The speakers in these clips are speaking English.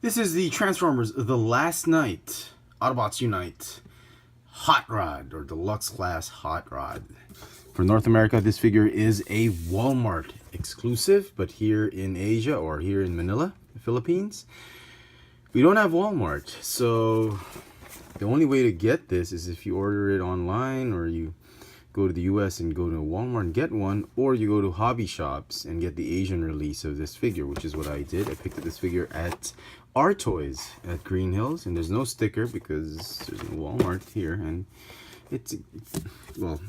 This is the Transformers The Last Night, Autobots Unite, Hot Rod, or Deluxe Class Hot Rod. For North America, this figure is a Walmart exclusive, but here in Asia, or here in Manila, the Philippines, we don't have Walmart. So the only way to get this is if you order it online, or you go to the US and go to Walmart and get one, or you go to hobby shops and get the Asian release of this figure, which is what I did. I picked up this figure at Our Toys at Green Hills, and there's no sticker because there's no Walmart here, and it's, well,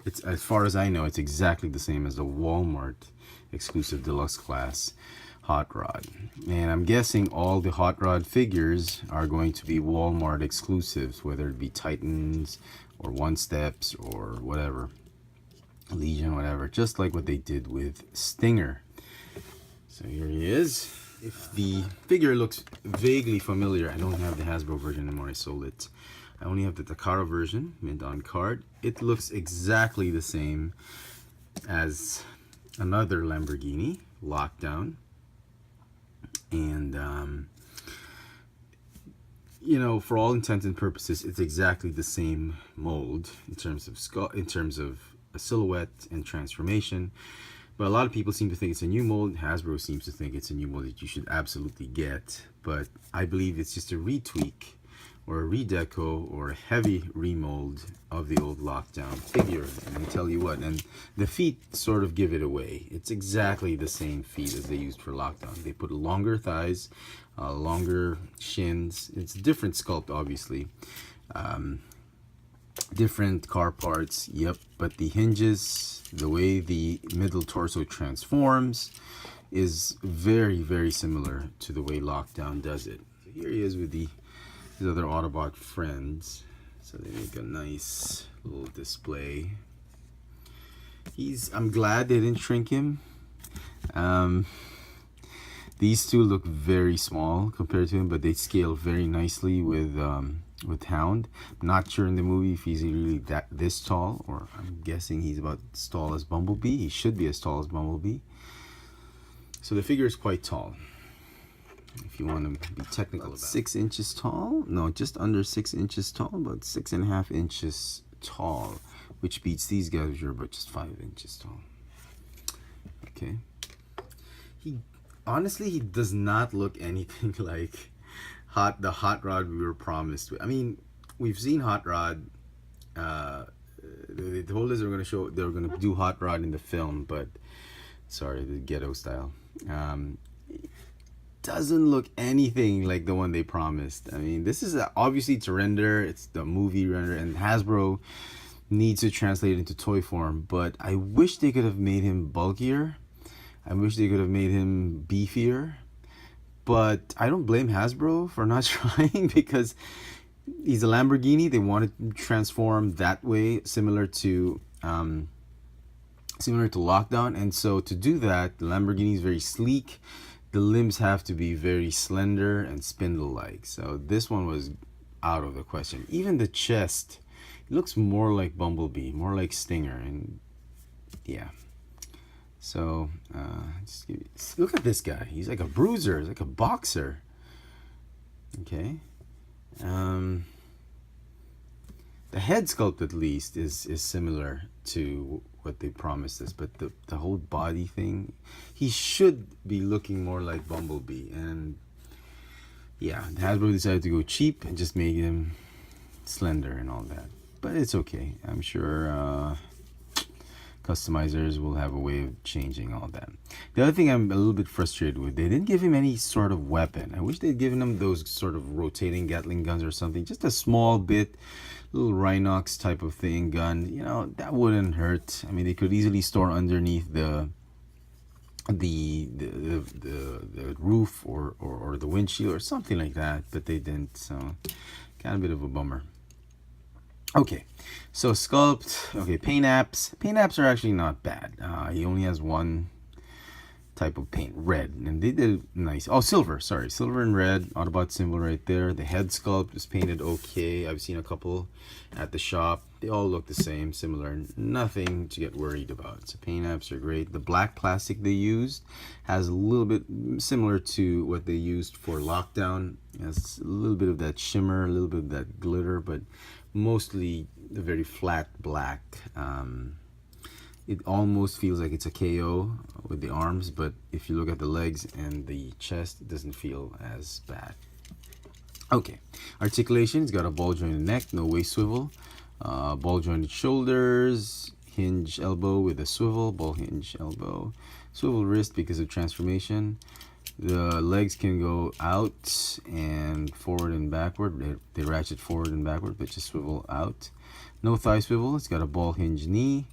it's, as far as I know, it's exactly the same as the Walmart exclusive deluxe class Hot Rod. And I'm guessing all the Hot Rod figures are going to be Walmart exclusives, whether it be Titans or One Steps or whatever, Legion, whatever, just like what they did with Stinger. So here he is. If the figure looks vaguely familiar, I don't have the Hasbro version anymore, I sold it. I only have the Takara version, mint on card. It looks exactly the same as another Lamborghini, Lockdown. And you know, for all intents and purposes, it's exactly the same mold in terms of a silhouette and transformation. But a lot of people seem to think it's a new mold. Hasbro seems to think it's a new mold that you should absolutely get. But I believe it's just a retweak or a redeco or a heavy remold of the old Lockdown figure. And I tell you what, and the feet sort of give it away. It's exactly the same feet as they used for Lockdown. They put longer thighs, longer shins. It's a different sculpt, obviously. Different car parts, yep, but the hinges, the way the middle torso transforms is very, very similar to the way Lockdown does it. So here he is with his other Autobot friends. So they make a nice little display. I'm glad they didn't shrink him. These two look very small compared to him, but they scale very nicely with Hound. I'm not sure in the movie if he's really this tall, or I'm guessing he's about as tall as Bumblebee. He should be as tall as Bumblebee. So the figure is quite tall, if you want to be technical about it. 6 inches tall? No, just under 6 inches tall, about 6.5 inches tall, which beats these guys, which are about just 5 inches tall. Okay. Honestly, he does not look anything like the Hot Rod we were promised. I mean, we've seen Hot Rod. They told us they were going to do Hot Rod in the film, but sorry, the ghetto style. It doesn't look anything like the one they promised. I mean, this is obviously it's a render. It's the movie render, and Hasbro needs to translate it into toy form. But I wish they could have made him bulkier. I wish they could have made him beefier, but I don't blame Hasbro for not trying, because he's a Lamborghini. They wanted to transform that way, similar to Lockdown, and so to do that, the Lamborghini is very sleek. The limbs have to be very slender and spindle-like. So this one was out of the question. Even the chest, it looks more like Bumblebee, more like Stinger, and yeah. So, look at this guy. He's like a bruiser. He's like a boxer. Okay. The head sculpt, at least, is similar to what they promised us. But the whole body thing, he should be looking more like Bumblebee. And, yeah, Hasbro decided to go cheap and just make him slender and all that. But it's okay. I'm sure customizers will have a way of changing all that. The other thing I'm a little bit frustrated with, they didn't give him any sort of weapon. I wish they'd given him those sort of rotating Gatling guns or something. Just a small bit, little Rhinox type of thing, gun. You know, that wouldn't hurt. I mean, they could easily store underneath the roof or the windshield or something like that, but they didn't. So, kind of a bit of a bummer. Okay, so sculpt. Okay, paint apps. Paint apps are actually not bad. He only has one type of paint, red, and they did nice. Oh, silver, sorry, silver and red Autobot symbol right there. The head sculpt was painted okay. I've seen a couple at the shop. They all look the same, similar, nothing to get worried about. So paint apps are great. The black plastic they used has a little bit similar to what they used for Lockdown. It has a little bit of that shimmer, a little bit of that glitter, but mostly a very flat black. It almost feels like it's a KO with the arms, but if you look at the legs and the chest, it doesn't feel as bad. Okay, articulation, it's got a ball jointed neck, no waist swivel, ball jointed shoulders, hinge elbow with a swivel, ball hinge elbow, swivel wrist because of transformation. The legs can go out and forward and backward. They ratchet forward and backward, but just swivel out. No thigh swivel, it's got a ball hinge knee,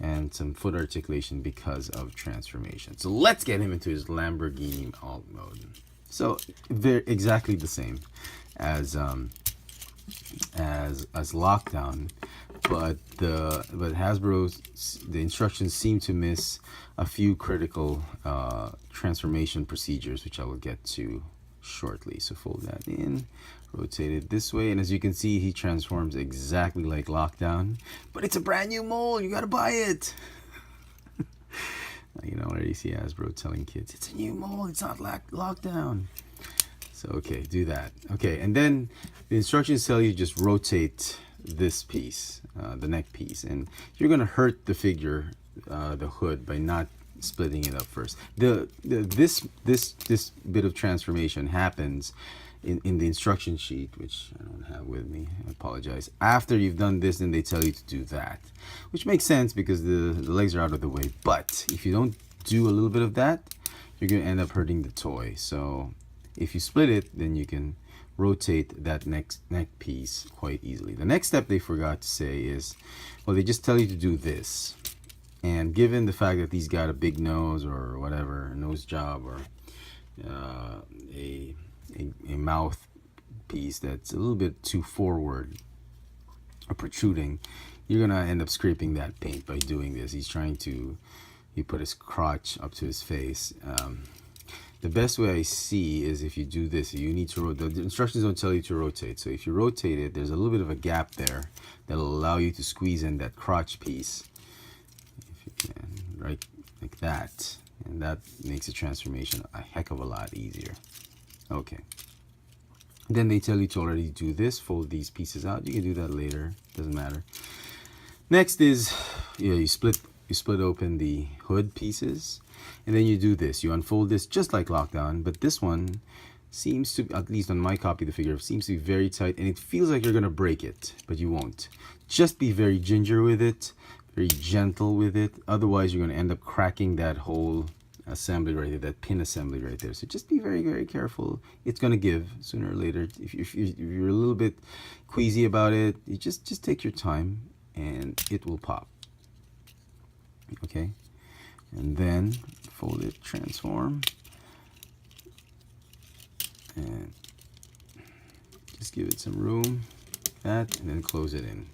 and some foot articulation because of transformation. So let's get him into his Lamborghini alt mode. So they're exactly the same as Lockdown, but Hasbro's the instructions seem to miss a few critical transformation procedures, which I will get to shortly. So fold that in, rotate it this way, and as you can see, he transforms exactly like Lockdown, but it's a brand new mold. You gotta buy it. You know, already see Hasbro telling kids it's a new mold, it's not Lockdown. So okay, do that. Okay, and then the instructions tell you just rotate this piece, the neck piece, and you're gonna hurt the figure, the hood, by not splitting it up first. This bit of transformation happens in the instruction sheet, which I don't have with me. I apologize. After you've done this, then they tell you to do that, which makes sense because the legs are out of the way. But if you don't do a little bit of that, you're gonna end up hurting the toy. So if you split it, then you can rotate that neck piece quite easily. The next step they forgot to say is, well, they just tell you to do this. And given the fact that he's got a big nose or whatever, a nose job, or a mouth piece that's a little bit too forward or protruding, you're gonna end up scraping that paint by doing this. He put his crotch up to his face. The best way I see is if you do this, you need to rotate. The instructions don't tell you to rotate. So if you rotate it, there's a little bit of a gap there that'll allow you to squeeze in that crotch piece. If you can, right, like that. And that makes the transformation a heck of a lot easier. Okay. Then they tell you to already do this, fold these pieces out. You can do that later, doesn't matter. Next is, you split open the hood pieces, and then you do this. You unfold this just like Lockdown, but this one seems to, at least on my copy of the figure, seems to be very tight, and it feels like you're gonna break it, but you won't. Just be very ginger with it, very gentle with it. Otherwise, you're gonna end up cracking that whole assembly right there, that pin assembly right there. So just be very, very careful. It's gonna give sooner or later. If you're a little bit queasy about it, you just take your time and it will pop. Okay, and then fold it, transform, and just give it some room, that, and then close it in.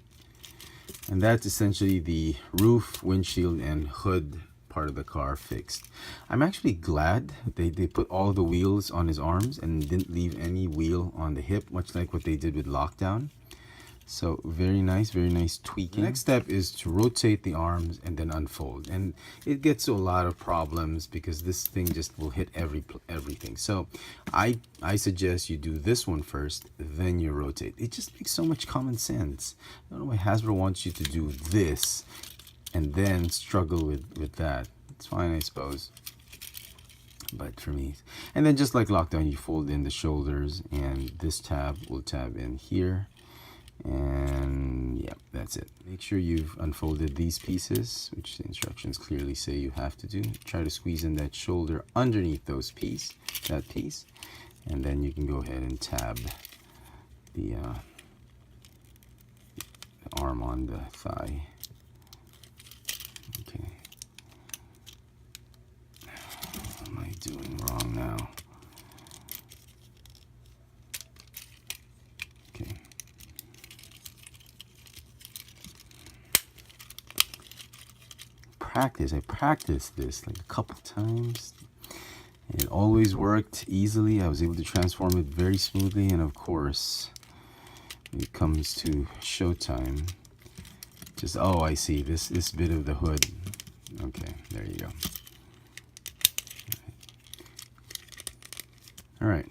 And that's essentially the roof, windshield, and hood part of the car fixed. I'm actually glad they put all the wheels on his arms and didn't leave any wheel on the hip, much like what they did with Lockdown. So very nice tweaking. The next step is to rotate the arms and then unfold, and it gets to a lot of problems because this thing just will hit everything. So I suggest you do this one first, then you rotate. It just makes so much common sense. I don't know why Hasbro wants you to do this and then struggle with that. It's fine, I suppose, but for me. And then just like Lockdown, you fold in the shoulders, and this tab will tab in here. And yeah, that's it. Make sure you've unfolded these pieces, which the instructions clearly say you have to do. Try to squeeze in that shoulder underneath that piece, and then you can go ahead and tab the arm on the thigh. Okay. What am I doing wrong now? Okay. I practiced this like a couple times. And it always worked easily. I was able to transform it very smoothly. And of course, when it comes to showtime, just, oh, I see, this bit of the hood. Okay, there you go. All right.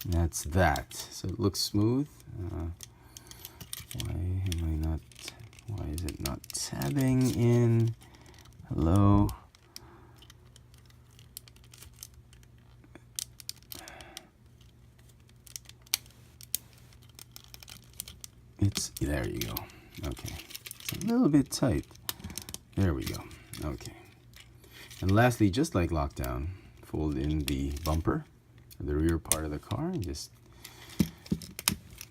That's that. So it looks smooth. Why is it not tabbing in? Hello? There you go. Okay. It's a little bit tight. There we go. Okay. And lastly, just like lockdown, fold in the bumper, the rear part of the car, and just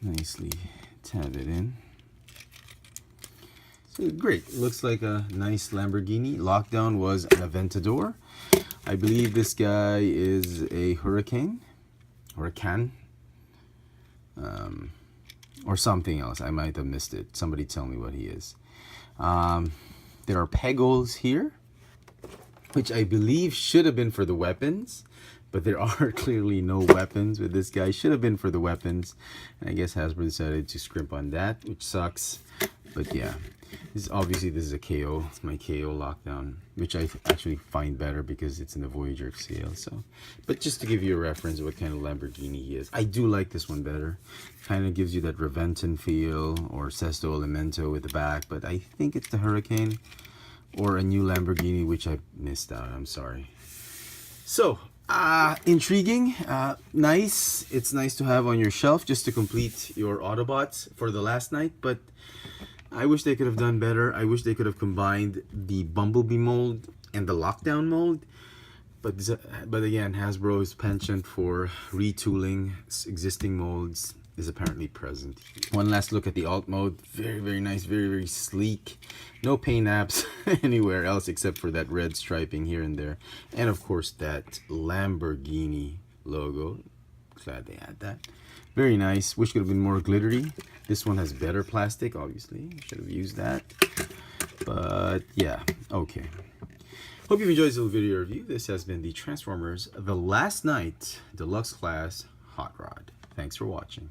nicely tab it in. So great. Looks like a nice Lamborghini. Lockdown was an Aventador. I believe this guy is a Huracan, or something else. I might have missed it. Somebody tell me what he is. There are peg holes here, which I believe should have been for the weapons, but there are clearly no weapons with this guy. Should have been for the weapons, and I guess Hasbro decided to scrimp on that, which sucks. But yeah, this is a KO. It's my KO lockdown, which I actually find better because it's in the Voyager sale. So, but just to give you a reference of what kind of Lamborghini he is, I do like this one better. Kind of gives you that Reventon feel, or Sesto Elemento with the back, but I think it's the Huracan or a new Lamborghini, which I missed out. I'm sorry. So, intriguing, nice. It's nice to have on your shelf just to complete your Autobots for the last night, but I wish they could have done better. I wish they could have combined the Bumblebee mold and the Lockdown mold. But again, Hasbro's penchant for retooling existing molds is apparently present. One last look at the alt mode. Very, very nice. Very, very sleek. No paint apps anywhere else except for that red striping here and there. And of course that Lamborghini logo. Glad they had that. Very nice. Wish could have been more glittery. This one has better plastic, obviously. Should have used that. But yeah, okay. Hope you've enjoyed this little video review. This has been the Transformers The Last Night Deluxe Class Hot Rod. Thanks for watching.